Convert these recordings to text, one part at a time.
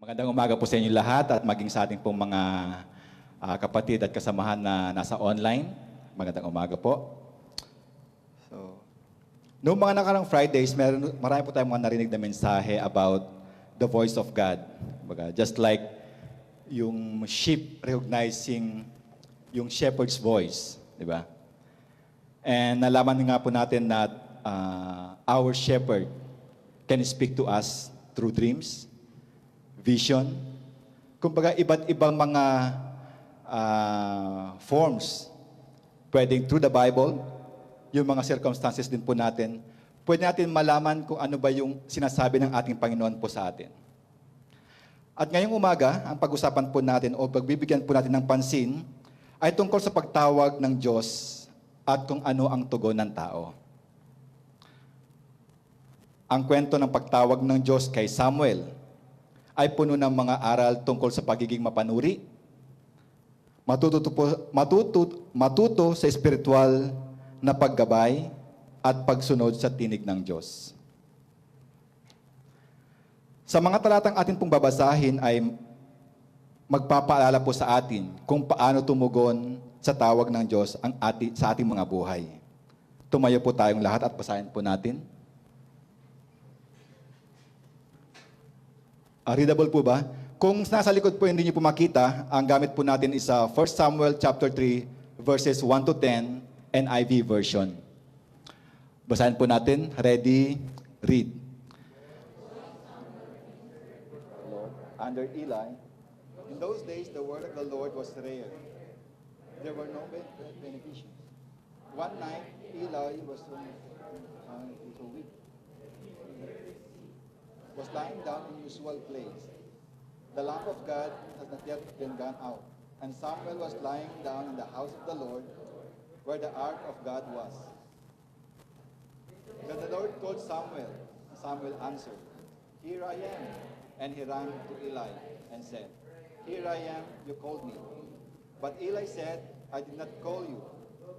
Magandang umaga po sa inyo lahat at maging sa ating pong mga kapatid at kasamahan na nasa online. Magandang umaga po. So, noong mga nakarang Fridays, marami po tayong mga narinig na mensahe about the voice of God. Just like yung sheep recognizing yung shepherd's voice, di ba? And nalaman nga po natin na our shepherd can speak to us through dreams, vision, kumbaga iba't ibang mga forms, pwedeng through the Bible, yung mga circumstances din po natin, pwede natin malaman kung ano ba yung sinasabi ng ating Panginoon po sa atin. At ngayong umaga, ang pag-usapan po natin o pagbibigyan po natin ng pansin ay tungkol sa pagtawag ng Diyos at kung ano ang tugon ng tao. Ang kwento ng pagtawag ng Diyos kay Samuel ay puno ng mga aral tungkol sa pagiging mapanuri, matuto sa espiritual na paggabay at pagsunod sa tinig ng Diyos. Sa mga talatang atin pong babasahin ay magpapaalala po sa atin kung paano tumugon sa tawag ng Diyos sa ating mga buhay. Tumayo po tayong lahat at basahin po natin. Readable po ba? Kung nasa likod po hindi niyo po makita, ang gamit po natin is 1 Samuel chapter 3 verses 1 to 10 NIV version. Basahin po natin. Ready? Read. Under Eli, in those days the word of the Lord was rare. There were no beneficiaries. One night Eli was so weak. Was lying down in usual place. The lamp of God has not yet been gone out, and Samuel was lying down in the house of the Lord, where the ark of God was. Then the Lord called Samuel. Samuel answered, "Here I am." And he ran to Eli and said, "Here I am, you called me." But Eli said, "I did not call you.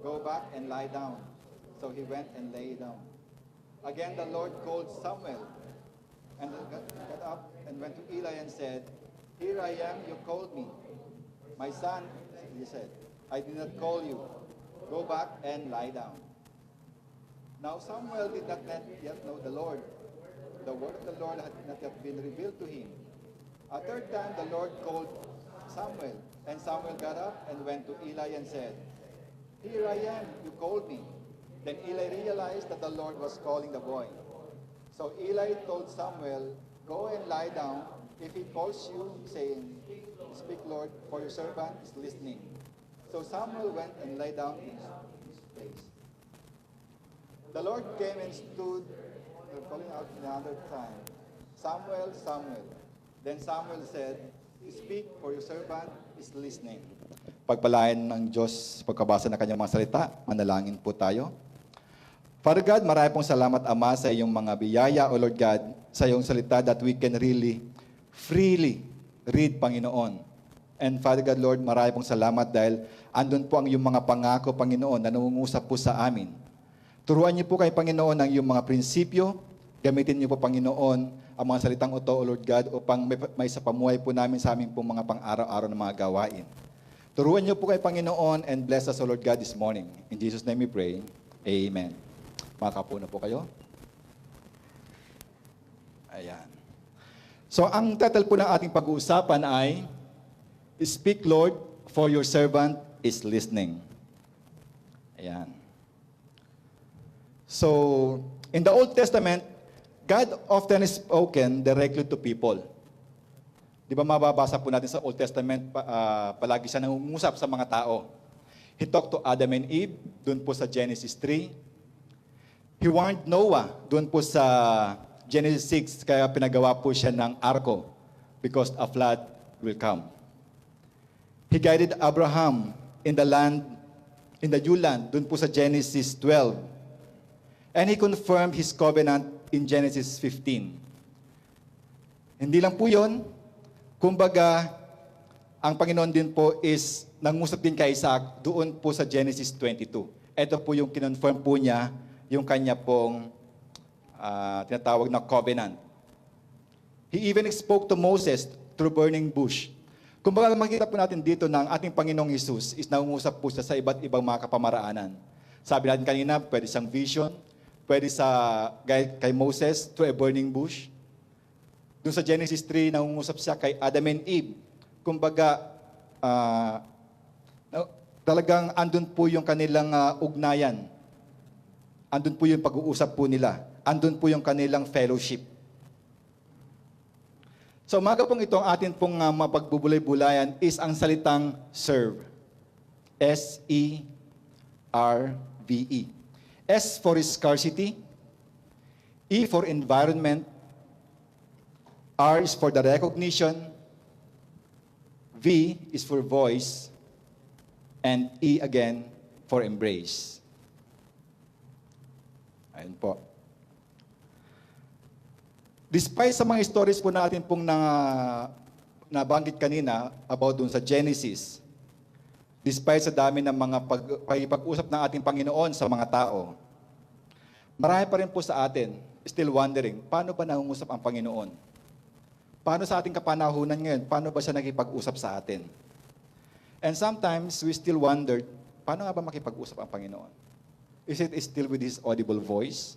Go back and lie down." So he went and lay down. Again the Lord called Samuel. And got up and went to Eli and said, "Here I am, you called me." "My son," he said, "I did not call you. Go back and lie down." Now Samuel did not yet know the Lord. The word of the Lord had not yet been revealed to him. A third time the Lord called Samuel, and Samuel got up and went to Eli and said, "Here I am, you called me." Then Eli realized that the Lord was calling the boy. So Eli told Samuel, "Go and lie down. If he calls you, saying, 'Speak, Lord, for your servant is listening.'" So Samuel went and lay down in his place. The Lord came and stood, calling out another time, "Samuel, Samuel." Then Samuel said, "Speak, for your servant is listening." Pagpalain ng Diyos pagkabasa ng kanyang mga salita, manalangin po tayo. Father God, marami pong salamat, Ama, sa iyong mga biyaya, O Lord God, sa iyong salita that we can really, freely read, Panginoon. And Father God, Lord, marami pong salamat dahil andun po ang iyong mga pangako, Panginoon, na nangungusap po sa amin. Turuan niyo po kay Panginoon ang iyong mga prinsipyo. Gamitin niyo po, Panginoon, ang mga salitang ito, O Lord God, upang may sa pamuhay po namin sa aming pong mga pang-araw-araw na mga gawain. Turuan niyo po kay Panginoon and bless us, O Lord God, this morning. In Jesus' name we pray. Amen. Makapo na po kayo. Ayan. So, ang title po ng ating pag-uusapan ay, "Speak, Lord, for your servant is listening." Ayan. So, in the Old Testament, God often is spoken directly to people. Di ba mababasa po natin sa Old Testament, palagi siya nangungusap sa mga tao. He talked to Adam and Eve, dun po sa Genesis 3. He warned Noah, doon po sa Genesis 6, kaya pinagawa po siya ng arko because a flood will come. He guided Abraham in the new land, doon po sa Genesis 12. And he confirmed his covenant in Genesis 15. Hindi lang po yun, kumbaga, ang Panginoon din po is nangusap din kay Isaac doon po sa Genesis 22. Ito po yung kinonfirm po niya, yung kanya pong tinatawag na covenant. He even spoke to Moses through burning bush. Kung baka makikita po natin dito na ang ating Panginoong Jesus is nangungusap po siya sa iba't ibang mga kapamaraanan. Sabi natin kanina, pwede siyang vision, pwede kay Moses through a burning bush. Doon sa Genesis 3, nangungusap siya kay Adam and Eve. Kumbaga, talagang andun po yung kanilang ugnayan. Andun po yung pag-uusap po nila. Andun po yung kanilang fellowship. So umaga pong ito, ang atin pong mapagbubulay-bulayan is ang salitang serve. S-E-R-V-E. S for scarcity. E for environment. R is for the recognition. V is for voice. And E again for embrace. Ayun po. Despite sa mga stories po natin pong nabanggit kanina about dun sa Genesis, despite sa dami ng mga pag-usap ng ating Panginoon sa mga tao, marami pa rin po sa atin still wondering, paano ba nangungusap ang Panginoon? Paano sa ating kapanahunan ngayon? Paano ba siya nakipag-usap sa atin? And sometimes we still wonder, paano nga ba makipag-usap ang Panginoon? Is it still with His audible voice?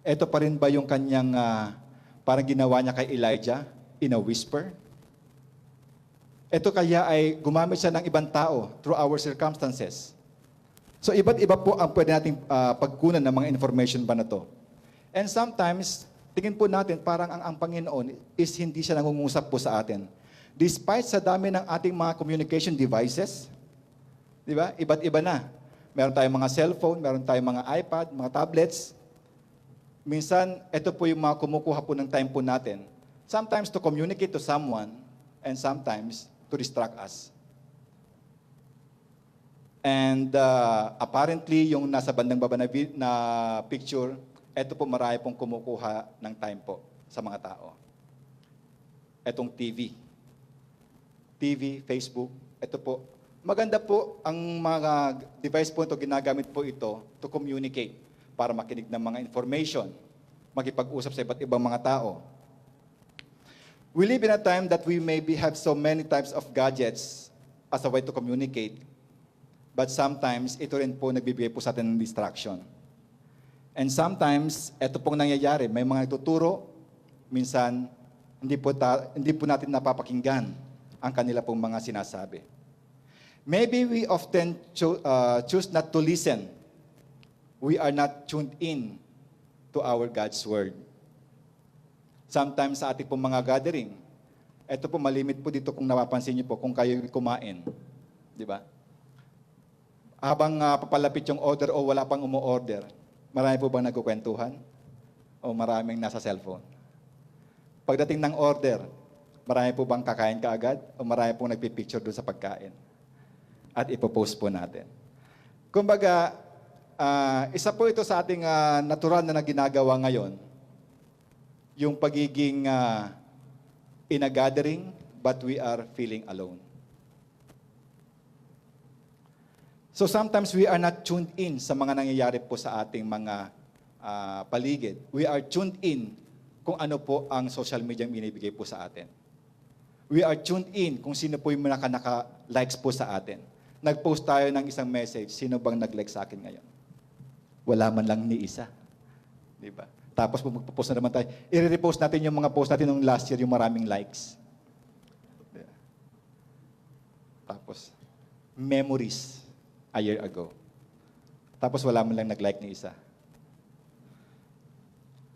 Ito pa rin ba yung kanyang parang ginawa niya kay Elijah in a whisper? Ito kaya ay gumamit siya ng ibang tao through our circumstances. So iba't iba po ang pwede nating pagkunan ng mga information ba na to. And sometimes, tingin po natin parang ang Panginoon is hindi siya nangungusap po sa atin. Despite sa dami ng ating mga communication devices, di ba? Iba't iba na. Meron tayong mga cellphone, meron tayong mga iPad, mga tablets. Minsan, ito po yung mga kumukuha po ng time po natin. Sometimes to communicate to someone, and sometimes to distract us. And apparently, yung nasa bandang baba na picture, ito po marami pong kumukuha ng time po sa mga tao. Etong TV. TV, Facebook, ito po. Maganda po ang mga device po ito, ginagamit po ito to communicate para makinig ng mga information, makipag-usap sa iba't ibang mga tao. We live in a time that we maybe have so many types of gadgets as a way to communicate, but sometimes ito rin po nagbibigay po sa atin ng distraction. And sometimes, ito pong nangyayari, may mga nagtuturo, minsan hindi po natin napapakinggan ang kanila pong mga sinasabi. Maybe we often choose not to listen. We are not tuned in to our God's Word. Sometimes sa ating pong mga gathering, ito po malimit po dito kung napapansin niyo po kung kayo kumain. Di ba? Habang papalapit yung order o wala pang umu-order, marami po bang nagkukwentuhan? O maraming nasa cellphone? Pagdating ng order, marami po bang kakain kaagad? O marami pong nagpipicture doon sa pagkain? At ipopost po natin. Kumbaga, isa po ito sa ating natural na ginagawa ngayon, yung pagiging in a gathering, but we are feeling alone. So sometimes we are not tuned in sa mga nangyayari po sa ating mga paligid. We are tuned in kung ano po ang social media binibigay po sa atin. We are tuned in kung sino po yung naka-likes po sa atin. Nag-post tayo ng isang message, sino bang nag-like sa akin ngayon? Wala man lang ni isa. Di ba? Tapos magpo-post na naman tayo. I-repost natin yung mga post natin nung last year, yung maraming likes. Tapos, memories a year ago. Tapos wala man lang nag-like ni isa.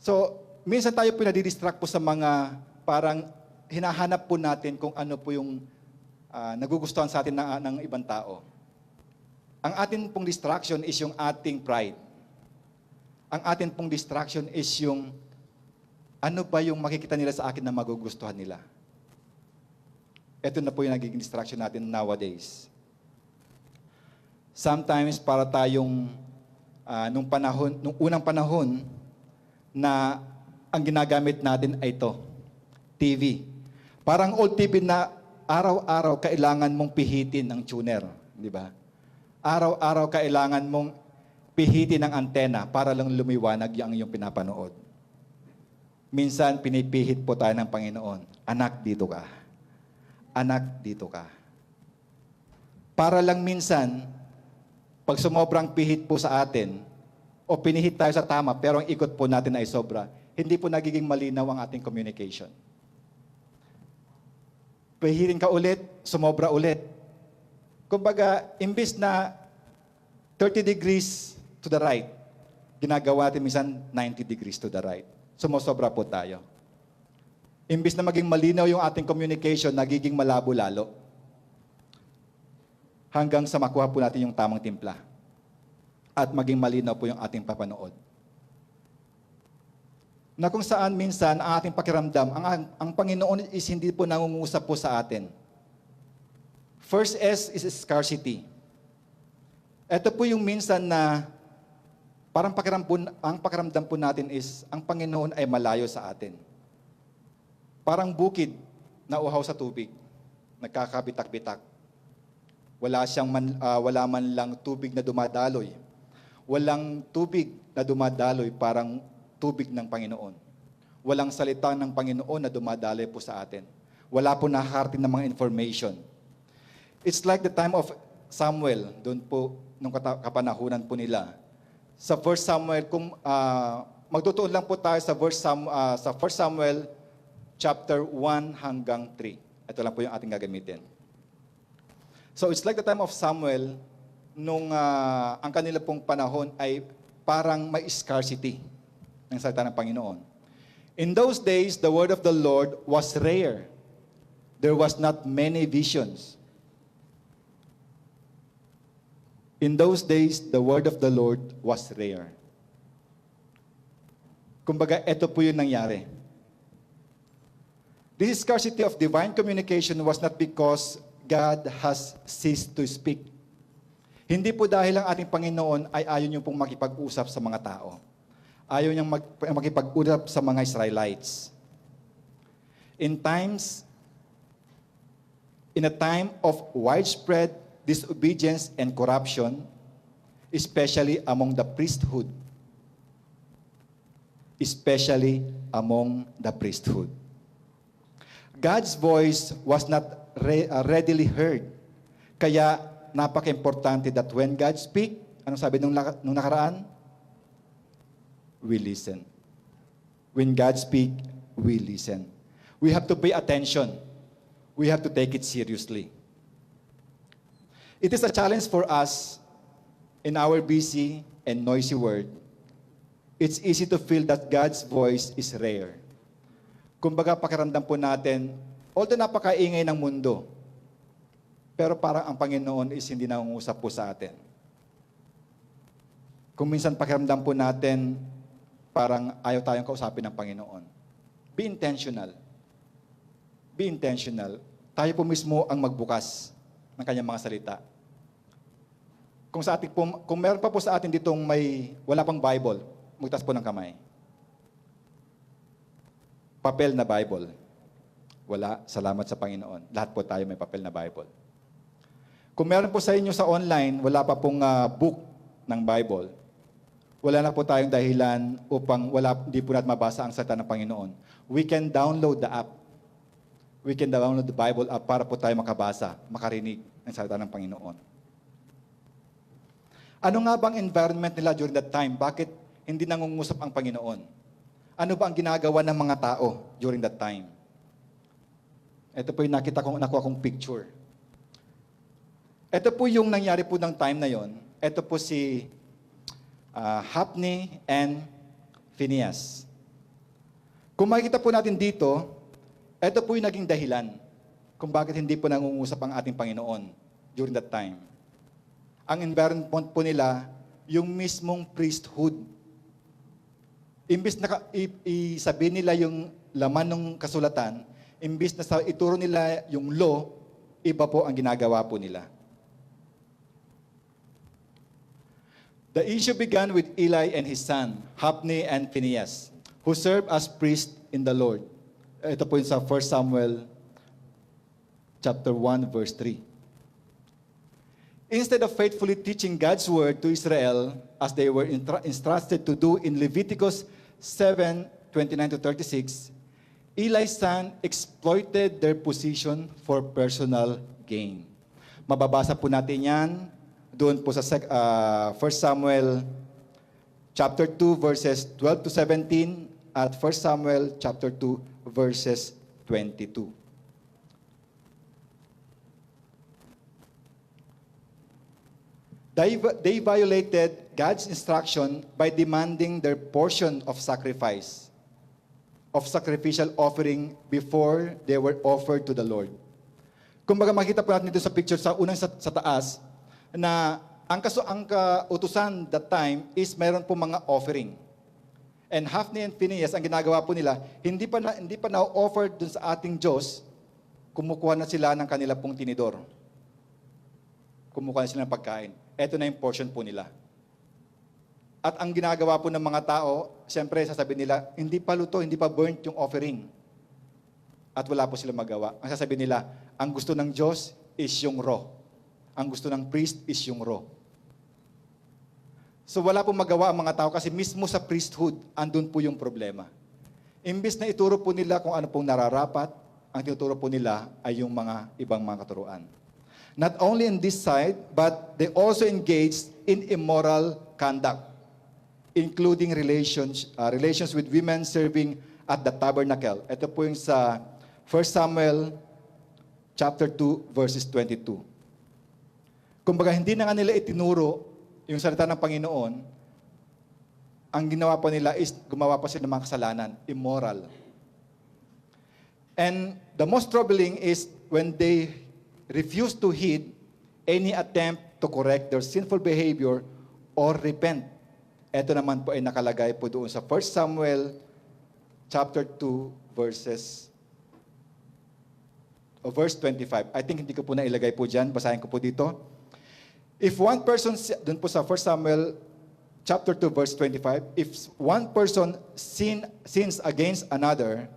So, minsan tayo pinadidistract po sa mga parang hinahanap po natin kung ano po yung nagugustuhan sa atin ng ibang tao. Ang atin pong distraction is yung ating pride. Ang atin pong distraction is yung ano ba yung makikita nila sa akin na magugustuhan nila. Ito na po yung nagiging distraction natin nowadays. Sometimes para tayong nung unang panahon na ang ginagamit natin ay ito, TV. Parang old TV na araw-araw kailangan mong pihitin ng tuner, di ba? Araw-araw kailangan mong pihitin ng antena para lang lumiwanag yung iyong pinapanood. Minsan, pinipihit po tayo ng Panginoon. Anak, dito ka. anak, dito ka. Para lang minsan, pag sumobrang pihit po sa atin, o pinihit tayo sa tama, pero ang ikot po natin ay sobra, hindi po nagiging malinaw ang ating communication. Pihitin ka ulit, sumobra ulit. Kumbaga, imbis na 30 degrees to the right, ginagawa natin minsan 90 degrees to the right. Sumosobra po tayo. Imbis na maging malinaw yung ating communication, nagiging malabo lalo. Hanggang sa makuha po natin yung tamang timpla. At maging malinaw po yung ating papanood. Na kung saan minsan ang ating pakiramdam, ang Panginoon is hindi po nangungusap po sa atin. First S is scarcity. Ito po yung minsan na parang ang pakiramdam po natin is ang Panginoon ay malayo sa atin. Parang bukid na uhaw sa tubig, nagkakabitak-bitak. Wala man lang tubig na dumadaloy. Walang tubig na dumadaloy parang tubig ng Panginoon. Walang salita ng Panginoon na dumadaloy po sa atin. Wala po nakakarating ng mga information. It's like the time of Samuel, doon po, nung kapanahunan po nila. Sa 1 Samuel, magtutuon lang po tayo sa 1 Samuel chapter 1 hanggang 3. Ito lang po yung ating gagamitin. So it's like the time of Samuel, nung ang kanila pong panahon ay parang may scarcity ng salita ng Panginoon. In those days, the word of the Lord was rare. There was not many visions. In those days, the word of the Lord was rare. Kumbaga, ito po yung nangyari. This scarcity of divine communication was not because God has ceased to speak. Hindi po dahil ang ating Panginoon ay ayaw niyo pong makipag-usap sa mga tao. Ayaw niyang makipag-usap sa mga Israelites. In a time of widespread disobedience and corruption, especially among the priesthood. Especially among the priesthood. God's voice was not readily heard. Kaya napaka-importante that when God speak, anong sabi nung nakaraan? We listen. When God speak, we listen. We have to pay attention. We have to take it seriously. It is a challenge for us in our busy and noisy world. It's easy to feel that God's voice is rare. Kumbaga, pakiramdam po natin, although napakaingay ng mundo, pero parang ang Panginoon is hindi nangungusap po sa atin. Kung minsan pakiramdam po natin, parang ayaw tayong kausapin ng Panginoon. Be intentional. Be intentional. Tayo po mismo ang magbukas ng kanyang mga salita. Kung meron pa po sa atin ditong wala pang Bible, magtaas po ng kamay. Papel na Bible. Wala, salamat sa Panginoon. Lahat po tayo may papel na Bible. Kung meron po sa inyo sa online, wala pa pong book ng Bible, wala na po tayong dahilan upang hindi po natin mabasa ang salita ng Panginoon. We can download the app. We can download the Bible app para po tayo makabasa, makarinig ng salita ng Panginoon. Ano nga bang environment nila during that time? Bakit hindi nangungusap ang Panginoon? Ano ba ang ginagawa ng mga tao during that time? Ito po yung nakuha kong picture. Ito po yung nangyari po ng time na yon. Ito po si Hophni and Phinehas. Kung makikita po natin dito, ito po yung naging dahilan kung bakit hindi po nangungusap ang ating Panginoon during that time. Ang environment po nila, yung mismong priesthood. Imbis na isabihin nila yung laman ng kasulatan, imbis na ituro nila yung law, iba po ang ginagawa po nila. The issue began with Eli and his son, Hophni and Phinehas, who served as priests in the Lord. Ito po yung sa 1 Samuel chapter 1 verse 3. Instead of faithfully teaching God's word to Israel as they were instructed to do in Leviticus 7:29-36, Eli's son exploited their position for personal gain. Mababasa po natin yan doon po sa 1 Samuel chapter 2 verses 12 to 17 at 1 Samuel chapter 2 verses 22. They violated God's instruction by demanding their portion of sacrifice, of sacrificial offering before they were offered to the Lord. Kumbaga makita po natin dito sa picture sa unang sa taas na ang kautusan that time is mayroon po mga offering. And Hophni and Phinehas, ang ginagawa po nila, hindi pa na-offer dun sa ating Diyos, kumukuha na sila ng kanila pong tinidor. Kumukuha na sila ng pagkain. Ito na yung portion po nila. At ang ginagawa po ng mga tao, siyempre sasabihin nila, hindi pa luto, hindi pa burnt yung offering. At wala po sila magawa. Ang sasabihin nila, ang gusto ng Diyos is yung raw. Ang gusto ng priest is yung raw. So wala pong magawa ang mga tao kasi mismo sa priesthood, andun po yung problema. Imbis na ituro po nila kung ano pong nararapat, ang tinuturo po nila ay yung mga ibang mga katuruan. Not only in this side, but they also engaged in immoral conduct, including relations with women serving at the tabernacle. Ito po yung sa 1 Samuel chapter 2 verses 22. Kumbaga hindi na nga nila itinuro yung salita ng Panginoon, ang ginawa pa nila is gumawa pa sila ng mga kasalanan, immoral. And the most troubling is when they refuse to heed any attempt to correct their sinful behavior or repent. Ito naman po ay nakalagay po doon sa 1 Samuel chapter 2 verse 25. I think hindi ko po nailagay po dyan. Basahin ko po dito. If one person, doon po sa 1 Samuel chapter 2 verse 25, if one person sins against another,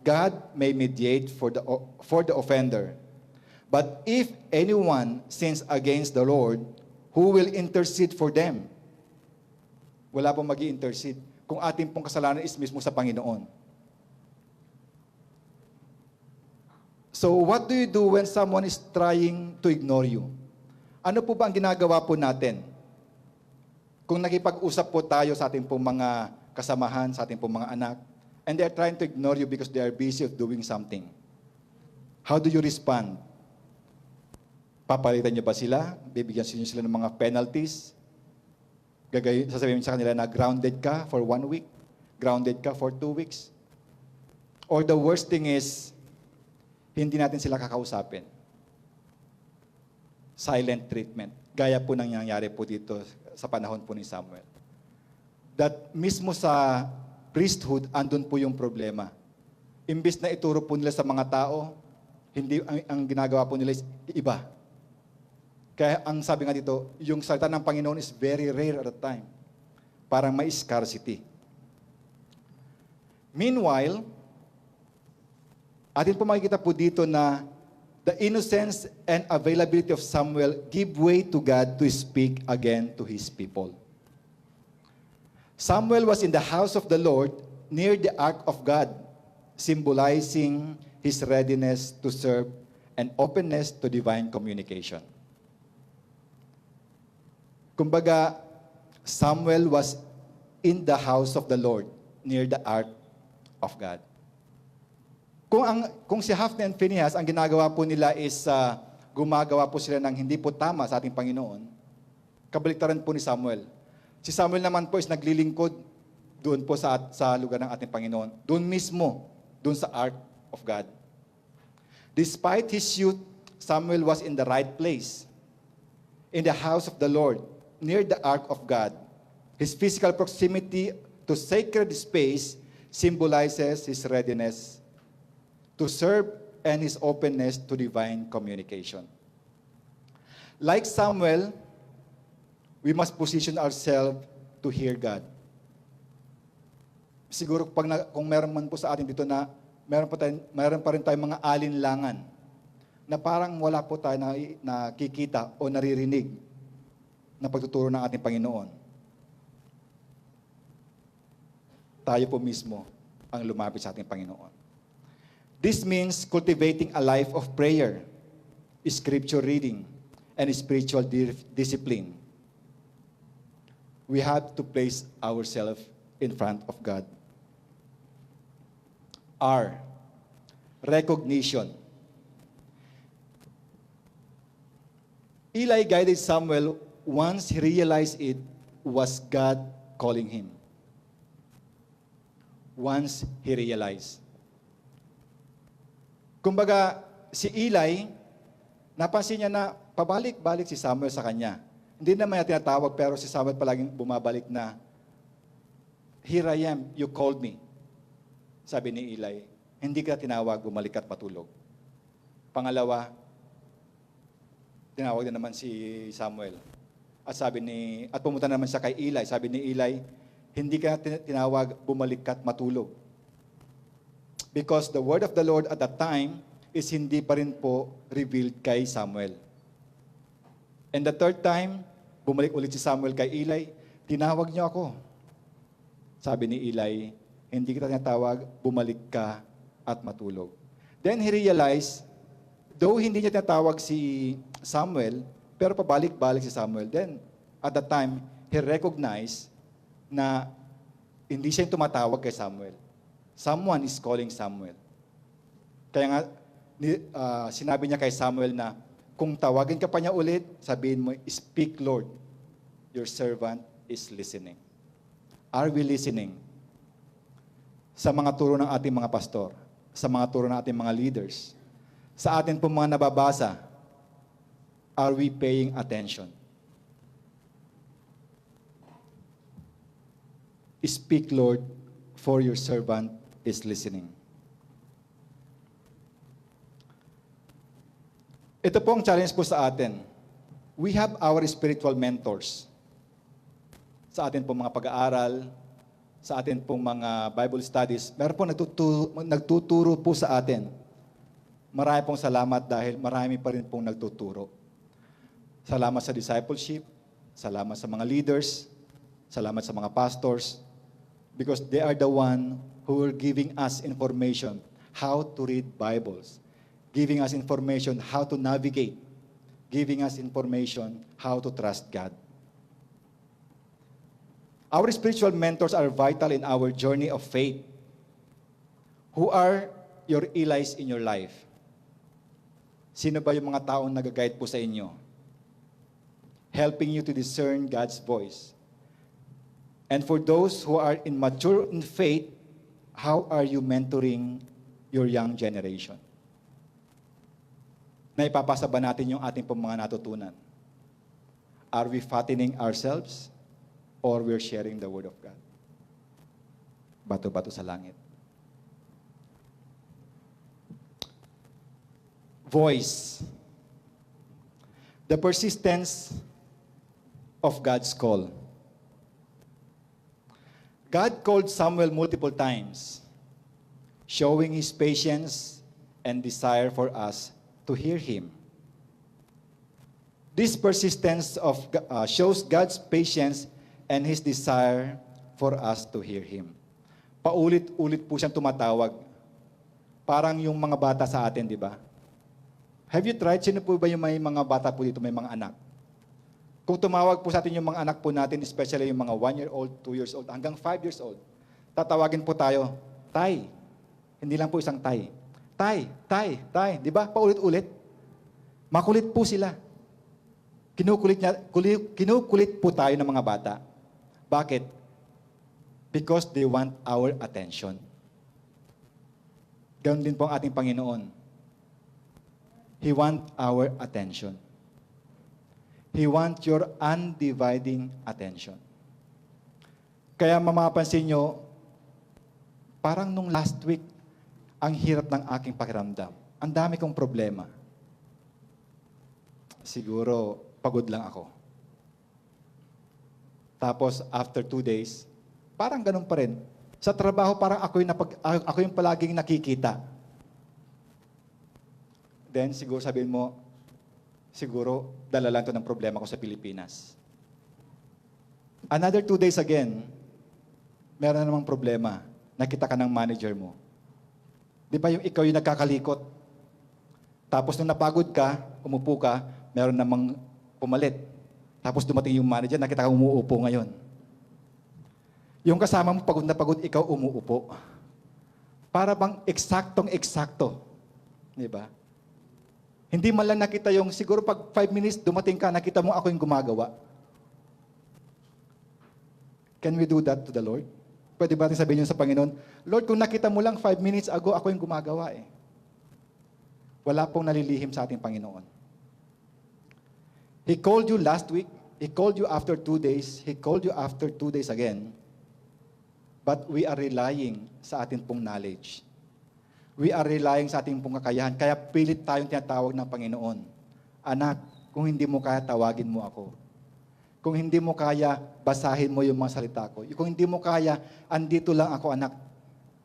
God may mediate for the offender. But if anyone sins against the Lord, who will intercede for them? Wala pong mag-i-intercede kung ating pong kasalanan is mismo sa Panginoon. So what do you do when someone is trying to ignore you? Ano po ba ang ginagawa po natin? Kung nakipag-usap po tayo sa ating pong mga kasamahan, sa ating pong mga anak, and they are trying to ignore you because they are busy of doing something. How do you respond? Papalitan niyo ba sila? Bibigyan niyo sila ng mga penalties? Sasabihin sa kanila na grounded ka for 1 week? Grounded ka for 2 weeks? Or the worst thing is, hindi natin sila kakausapin. Silent treatment. Gaya po nangyayari po dito sa panahon po ni Samuel. That mismo sa priesthood, andun po yung problema. Imbis na ituro po nila sa mga tao, hindi ang ginagawa po nila is iba. Kaya ang sabi nga dito, yung salita ng Panginoon is very rare at the time. Parang may scarcity. Meanwhile, atin po makikita po dito na the innocence and availability of Samuel give way to God to speak again to His people. Samuel was in the house of the Lord near the ark of God, symbolizing his readiness to serve and openness to divine communication. Kumbaga, Samuel was in the house of the Lord near the ark of God. Kung si Hophni and Phinehas, ang ginagawa po nila is gumagawa po sila ng hindi po tama sa ating Panginoon, kabaliktaran po ni Samuel. Si Samuel naman po is naglilingkod doon po sa lugar ng ating Panginoon. Doon mismo, doon sa ark of God. Despite his youth, Samuel was in the right place, in the house of the Lord, near the ark of God. His physical proximity to sacred space symbolizes his readiness to serve and his openness to divine communication. Like Samuel, we must position ourselves to hear God. Siguro kung meron man po sa atin dito na meron pa rin tayong mga alinlangan na parang wala po tayo nakikita o naririnig na pagtuturo ng ating Panginoon. Tayo po mismo ang lumapit sa ating Panginoon. This means cultivating a life of prayer, scripture reading, and spiritual discipline. We have to place ourselves in front of God. R, recognition. Eli guided Samuel once he realized it was God calling him. Once he realized. Kumbaga, si Eli, napansin niya na pabalik-balik si Samuel sa kanya. Hindi naman niya tinatawag, pero si Samuel palaging bumabalik na, "Here I am, you called me." Sabi ni Eli, "Hindi ka tinawag, bumalik at matulog." Pangalawa, tinawag na naman si Samuel. At pumunta naman siya kay Eli. Sabi ni Eli, "Hindi ka tinawag, bumalik at matulog." Because the word of the Lord at that time is hindi pa rin po revealed kay Samuel. And the third time, bumalik ulit si Samuel kay Eli, "Tinawag niyo ako." Sabi ni Eli, "Hindi kita tinatawag, bumalik ka at matulog." Then he realized, though hindi niya tinatawag si Samuel, pero pabalik-balik si Samuel. Then, at that time, he recognized na hindi siya yung tumatawag kay Samuel. Someone is calling Samuel. Kaya nga, sinabi niya kay Samuel na, kung tawagin ka pa niya ulit, sabihin mo, "Speak, Lord. Your servant is listening." Are we listening? Sa mga turo ng ating mga pastor, sa mga turo ng ating mga leaders, sa atin pong mga nababasa, are we paying attention? Speak, Lord, for your servant is listening. Ito po ang challenge po sa atin. We have our spiritual mentors. Sa atin pong mga pag-aaral, sa atin pong mga Bible studies, meron po nagtuturo po sa atin. Marami pong salamat dahil marami pa rin pong nagtuturo. Salamat sa discipleship, salamat sa mga leaders, salamat sa mga pastors, because they are the one who are giving us information how to read Bibles, giving us information how to navigate, giving us information how to trust God. Our spiritual mentors are vital in our journey of faith. Who are your Elis in your life? Sino ba yung mga taong nag-guide po sa inyo? Helping you to discern God's voice. And for those who are immature in faith, how are you mentoring your young generation? Naipapasa ba natin yung ating pong mga natutunan? Are we fattening ourselves or we're sharing the Word of God? Bato-bato sa langit. Voice. The persistence of God's call. God called Samuel multiple times, showing His patience and desire for us to hear Him. This persistence shows God's patience and His desire for us to hear Him. Paulit-ulit po siyang tumatawag. Parang yung mga bata sa atin, di ba? Have you tried? Sino po ba yung may mga bata po dito, may mga anak? Kung tumawag po sa atin yung mga anak po natin, especially yung mga 1-year-old, 2 years old, hanggang 5 years old, tatawagin po tayo, "Tay." Hindi lang po isang tay. "Tay, tay, tay." Di ba? Paulit-ulit. Makulit po sila. Kinukulit po tayo ng mga bata. Bakit? Because they want our attention. Ganoon din po ang ating Panginoon. He wants our attention. He wants your undividing attention. Kaya mamapansin nyo, parang nung last week, ang hirap ng aking pakiramdam. Ang dami kong problema. Siguro, pagod lang ako. Tapos, after 2 days, parang ganun pa rin. Sa trabaho, parang ako yung palaging nakikita. Then, siguro sabihin mo, siguro, dala lang ito ng problema ko sa Pilipinas. Another 2 days again, meron namang problema. Nakita ka ng manager mo. Di ba yung ikaw yung nagkakalikot? Tapos nung napagod ka, umupo ka, meron namang pumalit. Tapos dumating yung manager, nakita kang umuupo ngayon. Yung kasama mo pagod na pagod, ikaw umuupo. Para bang eksaktong-eksakto. Di ba? Hindi man lang nakita yung, siguro pag 5 minutes dumating ka, nakita mo ako yung gumagawa. Can we do that to the Lord? Pwede ba natin sabihin yun sa Panginoon, Lord, kung nakita mo lang 5 minutes ago, ako yung gumagawa eh. Wala pong nalilihim sa ating Panginoon. He called you last week. He called you after 2 days. He called you after 2 days again. But we are relying sa ating pong knowledge. We are relying sa ating pong kakayahan. Kaya pilit tayong tinatawag ng Panginoon. Anak, kung hindi mo kaya, tawagin mo ako. Kung hindi mo kaya, basahin mo yung mga salita ko. Kung hindi mo kaya, andito lang ako, anak.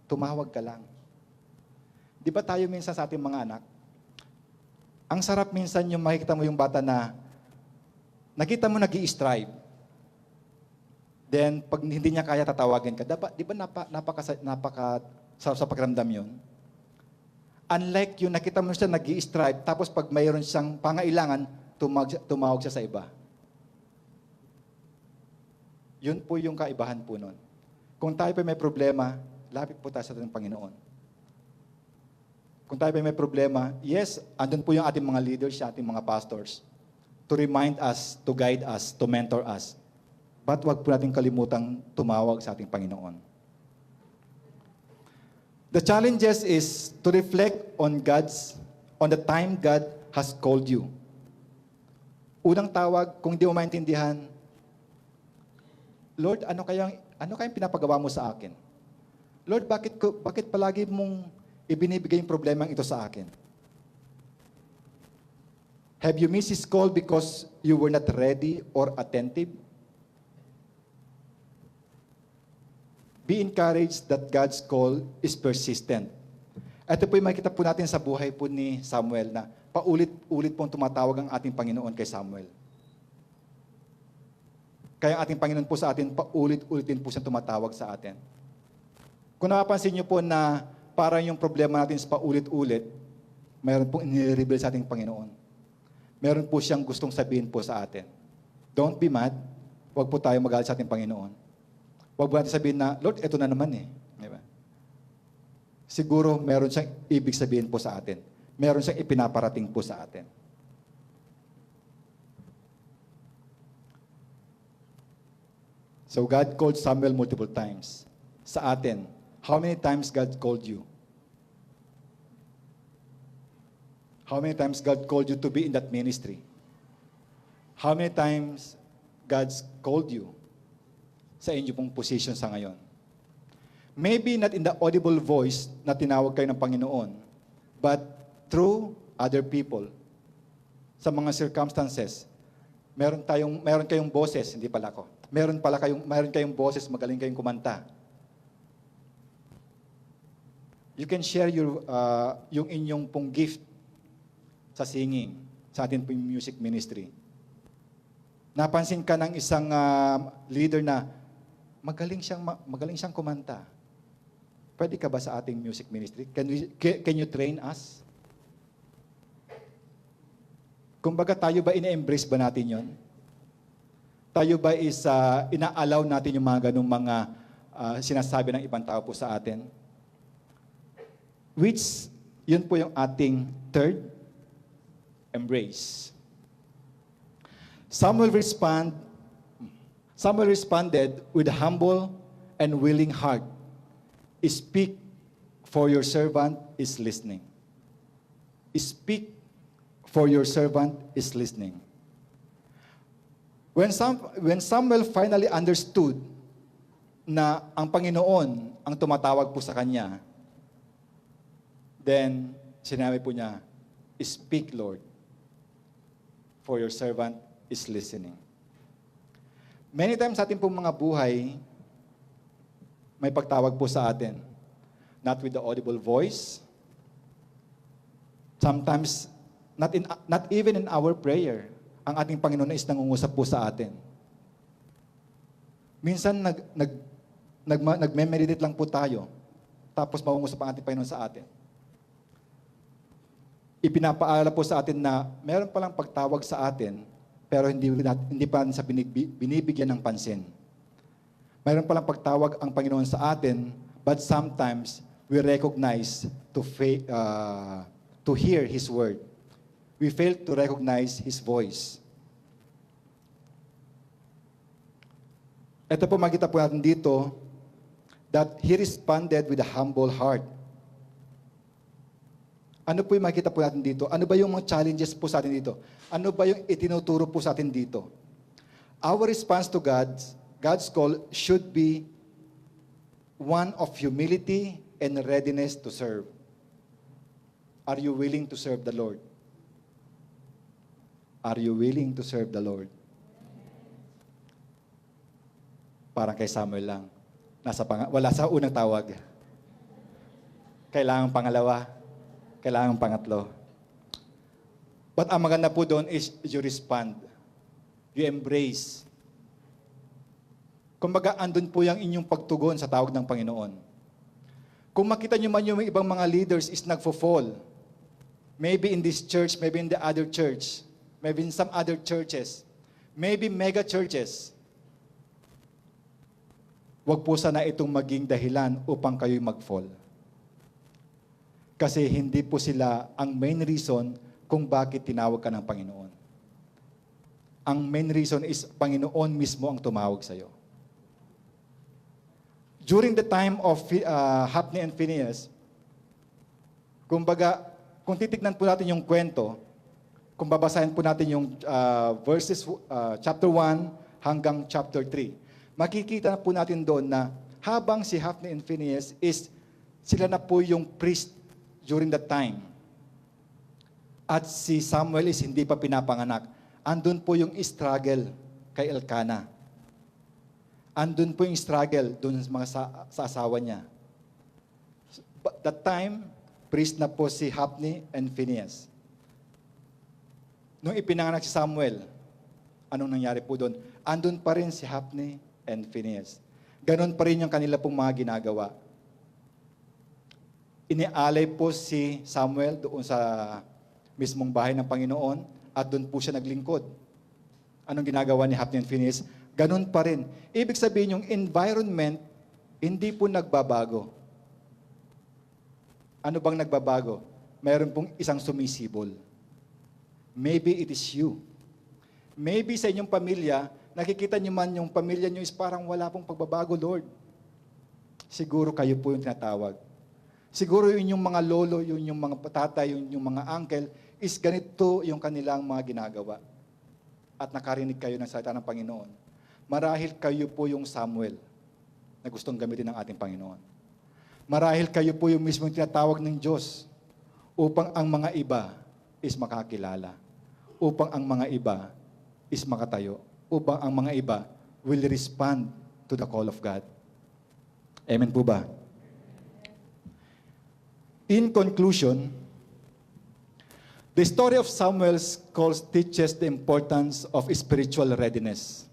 Tumawag ka lang. Di ba tayo minsan sa ating mga anak, ang sarap minsan yung makikita mo yung bata na nakita mo nag-i-strive. Then, pag hindi niya kaya, tatawagin ka. Di ba napaka sarap sa pakiramdam yun? Unlike yung nakita mo siya nag-i-strive, tapos pag mayroon siyang pangailangan, tumawag siya sa iba. Yun po yung kaibahan po nun. Kung tayo pa may problema, lapit po tayo sa ating Panginoon. Kung tayo pa may problema, yes, andun po yung ating mga leaders, ating mga pastors, to remind us, to guide us, to mentor us. But wag po natin kalimutang tumawag sa ating Panginoon. The challenges is to reflect on the time God has called you. Unang tawag, kung hindi mo maintindihan, Lord, ano kayang pinapagawa mo sa akin? Lord, bakit palagi mong ibinibigay yung problemang ito sa akin? Have you missed His call because you were not ready or attentive? Be encouraged that God's call is persistent. Ito po yung makikita po natin sa buhay po ni Samuel na paulit-ulit pong tumatawag ang ating Panginoon kay Samuel. Kaya ang ating Panginoon po sa atin, paulit-ulitin po siyang tumatawag sa atin. Kung napapansin niyo po na parang yung problema natin sa paulit-ulit, mayroon pong inireveal sa ating Panginoon. Meron po siyang gustong sabihin po sa atin. Don't be mad. Huwag po tayo magalit sa ating Panginoon. Huwag po natin sabihin na, Lord, ito na naman eh. Diba? Siguro meron siyang ibig sabihin po sa atin. Meron siyang ipinaparating po sa atin. So God called Samuel multiple times. Sa atin, how many times God called you? How many times God called you to be in that ministry? How many times God's called you sa inyo pong position sa ngayon? Maybe not in the audible voice na tinawag kayo ng Panginoon, but through other people. Sa mga circumstances, meron kayong boses, hindi pala ako. Meron kayong boses, magaling kayong kumanta. You can share yung inyong pong gift sa singing, sa atin pong music ministry. Napansin ka ng isang leader na magaling siyang kumanta. Pwede ka ba sa ating music ministry? Can you train us? Kumbaga, tayo ba ina-embrace ba natin yon? Tayo ba ina-allow natin yung mga ganung mga sinasabi ng ibang tao po sa atin? Which, yun po yung ating third, embrace. Samuel responded with a humble and willing heart. Speak, for your servant is listening. Speak, for your servant is listening. When Samuel finally understood na ang Panginoon ang tumatawag po sa kanya, then sinabi po niya, Speak, Lord, for your servant is listening. Many times sa ating pong mga buhay, may pagtawag po sa atin. Not with the audible voice. Sometimes, not even in our prayer, ang ating Panginoon is nangungusap po sa atin. Minsan, nagme-meditate lang po tayo, tapos mangungusap ang ating Panginoon sa atin. ipinapaalala po sa atin na meron palang pagtawag sa atin, pero hindi pa natin sa binibigyan ng pansin. Mayroon palang pagtawag ang Panginoon sa atin, but sometimes we recognize to hear His word. We fail to recognize His voice. Ito po makita po natin dito that He responded with a humble heart. Ano po yung makita po natin dito? Ano ba yung mga challenges po sa atin dito? Ano ba yung itinuturo po sa atin dito? Our response to God's call should be one of humility and readiness to serve. Are you willing to serve the Lord? Are you willing to serve the Lord? Parang kay Samuel lang. Wala sa unang tawag. Kailangan pangalawa. Kailangan pangatlo. But ang maganda po doon is you respond. You embrace. Kumbaga, andun po yung inyong pagtugon sa tawag ng Panginoon. Kung makita nyo man yung ibang mga leaders is nagfo-fall, maybe in this church, maybe in the other church, maybe in some other churches, maybe mega churches, wag po sana itong maging dahilan upang kayo'y mag-fall. Kasi hindi po sila ang main reason kung bakit tinawag ka ng Panginoon. Ang main reason is Panginoon mismo ang tumawag sa iyo. During the time of Hophni and Phinehas, kumbaga, kung titignan po natin yung kwento, kung babasahin po natin yung verses chapter 1 hanggang chapter 3, makikita na po natin doon na habang si Hophni and Phinehas sila na po yung priest during that time. At si Samuel is hindi pa pinapanganak. Andun po yung struggle kay Elkanah. Andun po yung struggle dun sa asawa niya. But that time, priest na po si Hophni and Phinehas. Nung ipinanganak si Samuel, anong nangyari po doon? Andun pa rin si Hophni and Phinehas. Ganon pa rin yung kanila pong mga ginagawa. Inialay po si Samuel doon sa mismong bahay ng Panginoon at doon po siya naglingkod. Anong ginagawa ni Hophni and Phinehas? Ganun pa rin. Ibig sabihin yung environment, hindi po nagbabago. Ano bang nagbabago? Mayroon pong isang sumisibol. Maybe it is you. Maybe sa inyong pamilya, nakikita niyo man yung pamilya niyo is parang wala pong pagbabago, Lord. Siguro kayo po yung tinatawag. Siguro yun yung mga lolo, yun yung mga tatay, yun yung mga uncle, is ganito yung kanilang mga ginagawa. At nakarinig kayo ng salita ng Panginoon. Marahil kayo po yung Samuel na gustong gamitin ng ating Panginoon. Marahil kayo po yung mismong tinatawag ng Diyos upang ang mga iba is makakilala. Upang ang mga iba is makatayo. Upang ang mga iba will respond to the call of God. Amen po ba? In conclusion, the story of Samuel's call teaches the importance of spiritual readiness,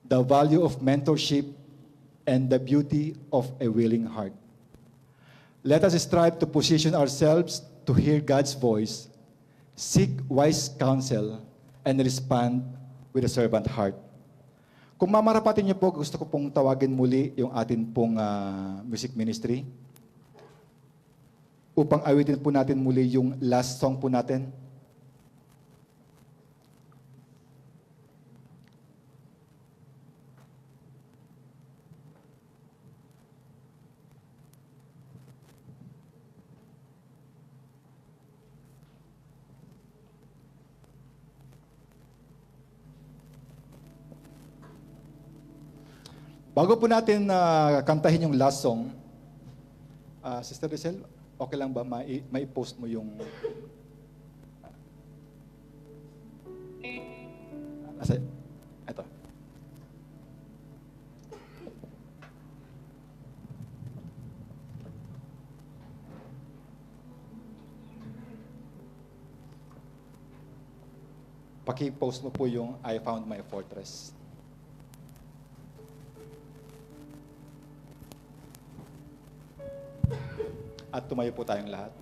the value of mentorship, and the beauty of a willing heart. Let us strive to position ourselves to hear God's voice, seek wise counsel, and respond with a servant heart. Kung mamarapatin niyo po, gusto ko pong tawagin muli yung atin pong music ministry upang awitin po natin muli yung last song po natin. Bago po natin kantahin yung last song, Sister Rizal, okay lang ba mai-post mo yung ito. Paki-post mo po yung I Found My Fortress. At tumayo po tayong lahat.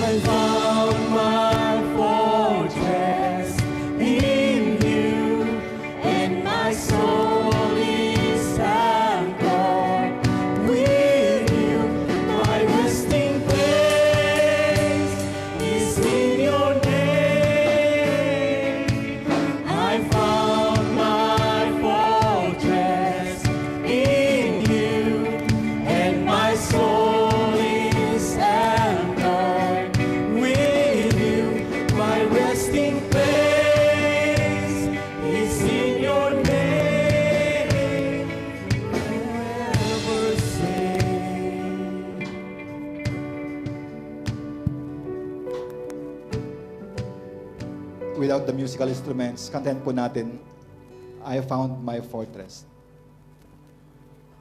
I found my fortress in you, and my soul is anchored with you. My resting place is in your name. I found my fortress in you, and my soul is anchored with you. My resting place is in your name. Forever safe. Without the musical instruments, kantahin po natin, I found my fortress.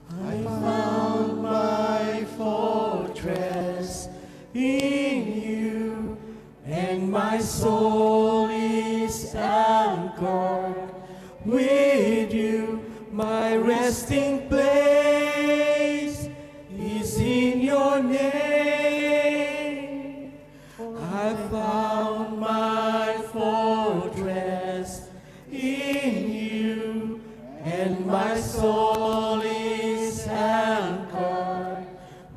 I found my fortress in you, and my soul is anchored with you. My resting place is in your name. I found my fortress in you, and my soul is anchored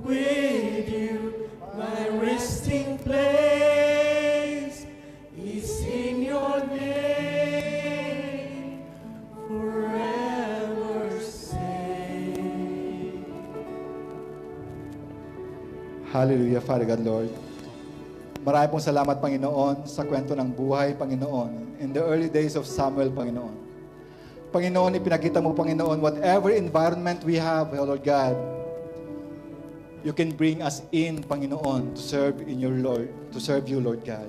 with you. My resting place is in your name, forever safe. Hallelujah, Father God, Lord. Marami pong salamat, Panginoon, sa kwento ng buhay, Panginoon. In the early days of Samuel, Panginoon. Panginoon, ipinakita mo, Panginoon, whatever environment we have, oh Lord God, you can bring us in, Panginoon, to serve in your Lord, to serve you, Lord God.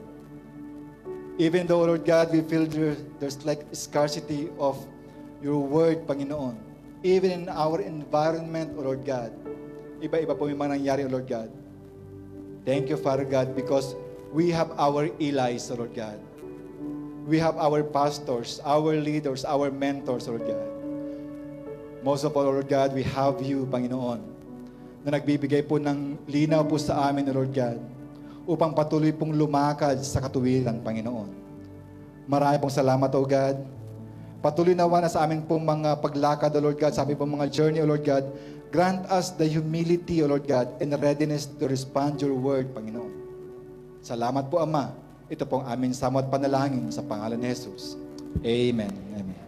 Even though, Lord God, we feel there's like scarcity of your word, Panginoon. Even in our environment, oh Lord God, iba-iba po yung mga nangyari, oh Lord God. Thank you, Father God, because we have our Eli's, oh Lord God. We have our pastors, our leaders, our mentors, oh Lord God. Most of all, oh Lord God, we have you, Panginoon, na nagbibigay po ng linaw po sa amin, oh Lord God, upang patuloy pong lumakad sa katuwiran, Panginoon. Marami pong salamat, oh God. Patuloy nawa na sa amin pong mga paglakad, oh Lord God, sa aming pong mga journey, oh Lord God. Grant us the humility, O Lord God, and the readiness to respond your word, Panginoon. Salamat po, Ama. Ito pong aming samot panalangin sa pangalan ni Jesus. Amen. Amen.